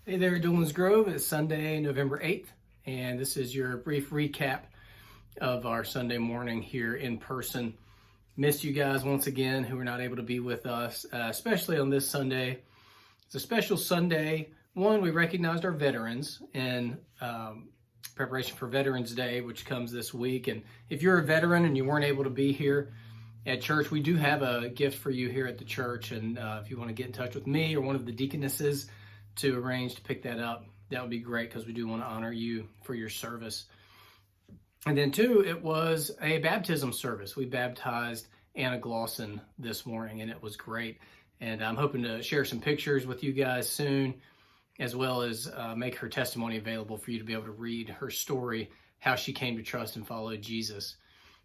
Hey there, Doolin's Grove. It's Sunday, November 8th, and this is your brief recap of our Sunday morning here in person. Missed you guys once again who were not able to be with us, especially on this Sunday. It's a special Sunday. One, we recognized our veterans in preparation for Veterans Day, which comes this week. And if you're a veteran and you weren't able to be here at church, we do have a gift for you here at the church. And if you want to get in touch with me or one of the deaconesses to arrange to pick that up, that would be great, because we do want to honor you for your service. And then two, it was a baptism service. We baptized Anna Glosson this morning, and it was great. And I'm hoping to share some pictures with you guys soon, as well as make her testimony available for you to be able to read her story, how she came to trust and follow Jesus.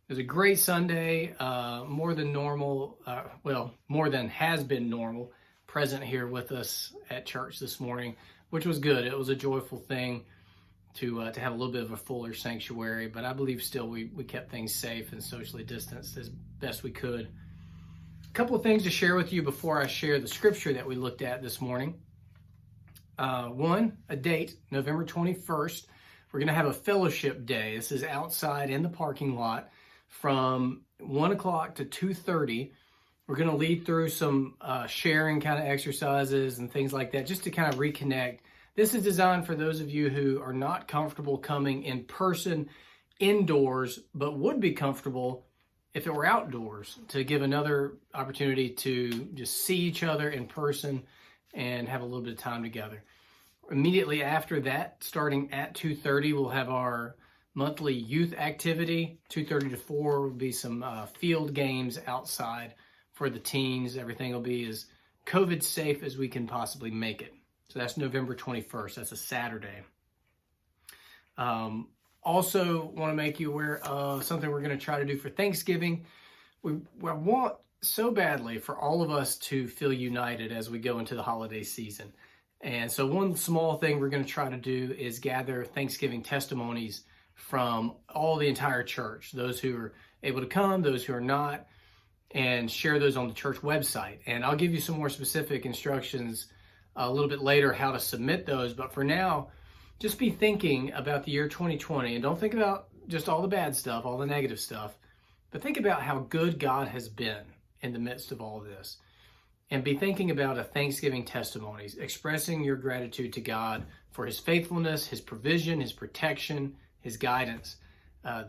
It was a great Sunday, more than normal, more than has been normal, present here with us at church this morning, which was good. It was a joyful thing to have a little bit of a fuller sanctuary, but I believe still we kept things safe and socially distanced as best we could. A couple of things to share with you before I share the scripture that we looked at this morning. One, a date, November 21st. We're going to have a fellowship day. This is outside in the parking lot from 1 o'clock to 2:30. We're going to lead through some sharing kind of exercises and things like that, just to kind of reconnect. This is designed for those of you who are not comfortable coming in person indoors, but would be comfortable if it were outdoors, to give another opportunity to just see each other in person and have a little bit of time together. Immediately after that, starting at 2:30, we'll have our monthly youth activity. 2:30 to 4 will be some field games outside for the teens. Everything will be as COVID safe as we can possibly make it. So that's November 21st. That's a Saturday. Also want to make you aware of something we're going to try to do for Thanksgiving. We want so badly for all of us to feel united as we go into the holiday season. And so one small thing we're going to try to do is gather Thanksgiving testimonies from the entire church, those who are able to come, those who are not, and share those on the church website. And I'll give you some more specific instructions a little bit later how to submit those. But for now, just be thinking about the year 2020, and don't think about just all the bad stuff, all the negative stuff, but think about how good God has been in the midst of all of this. And be thinking about a Thanksgiving testimonies, expressing your gratitude to God for his faithfulness, his provision, his protection, his guidance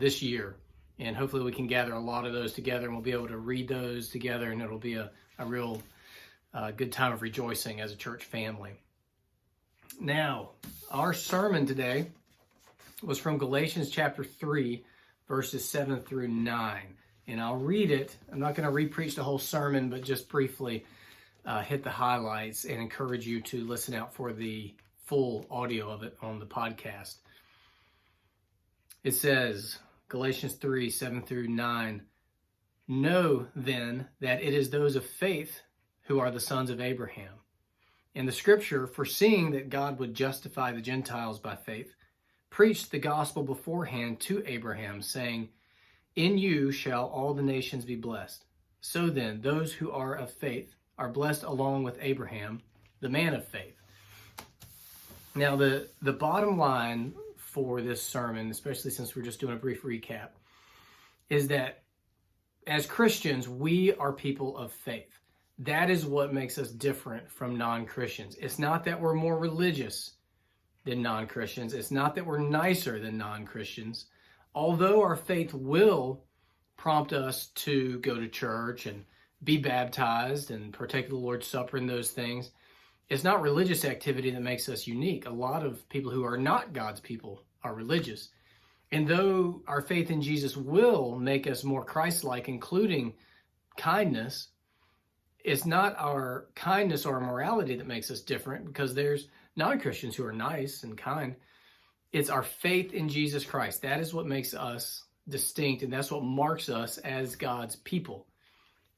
this year. And hopefully we can gather a lot of those together, and we'll be able to read those together, and it'll be a real good time of rejoicing as a church family. Now, our sermon today was from Galatians chapter 3, verses 7 through 9. And I'll read it. I'm not going to re-preach the whole sermon, but just briefly hit the highlights and encourage you to listen out for the full audio of it on the podcast. It says, Galatians 3, 7 through 9, "Know then that it is those of faith who are the sons of Abraham. And the scripture, foreseeing that God would justify the Gentiles by faith, preached the gospel beforehand to Abraham, saying, In you shall all the nations be blessed. So then, those who are of faith are blessed along with Abraham, the man of faith." Now, the bottom line for this sermon, especially since we're just doing a brief recap, is that as Christians, we are people of faith. That is what makes us different from non-Christians. It's not that we're more religious than non-Christians. It's not that we're nicer than non-Christians. Although our faith will prompt us to go to church and be baptized and partake of the Lord's Supper and those things, it's not religious activity that makes us unique. A lot of people who are not God's people are religious. And though our faith in Jesus will make us more Christ-like, including kindness, it's not our kindness or our morality that makes us different, because there's non-Christians who are nice and kind. It's our faith in Jesus Christ. That is what makes us distinct, and that's what marks us as God's people.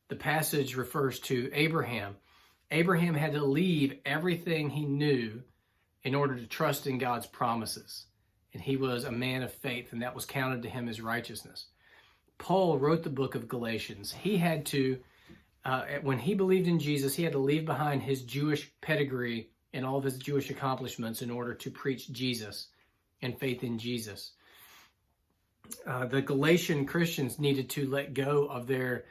The passage refers to Abraham. Abraham had to leave everything he knew in order to trust in God's promises. And he was a man of faith, and that was counted to him as righteousness. Paul wrote the book of Galatians. He had to, when he believed in Jesus, he had to leave behind his Jewish pedigree and all of his Jewish accomplishments in order to preach Jesus and faith in Jesus. The Galatian Christians needed to let go of their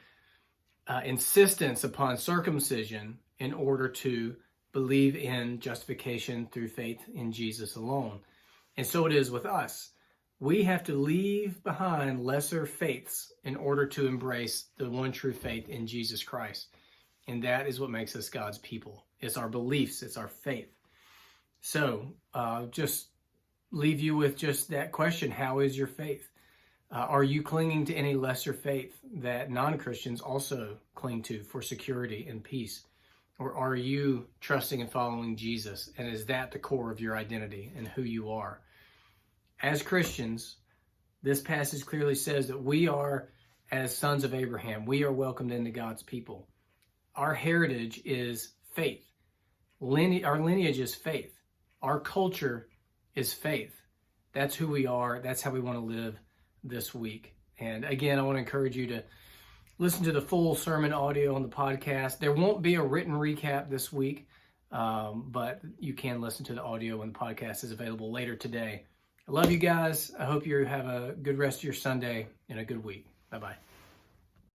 insistence upon circumcision in order to believe in justification through faith in Jesus alone. And so it is with us. We have to leave behind lesser faiths in order to embrace the one true faith in Jesus Christ. And that is what makes us God's people. It's our beliefs, it's our faith. So just leave you with just that question: how is your faith? Are you clinging to any lesser faith that non-Christians also cling to for security and peace? Or are you trusting and following Jesus? And is that the core of your identity and who you are? As Christians, this passage clearly says that we are, as sons of Abraham, we are welcomed into God's people. Our heritage is faith. Our lineage is faith. Our culture is faith. That's who we are. That's how we want to live this week. And again, I want to encourage you to listen to the full sermon audio on the podcast. There won't be a written recap this week, but you can listen to the audio when the podcast is available later today. I love you guys. I hope you have a good rest of your Sunday and a good week. Bye-bye.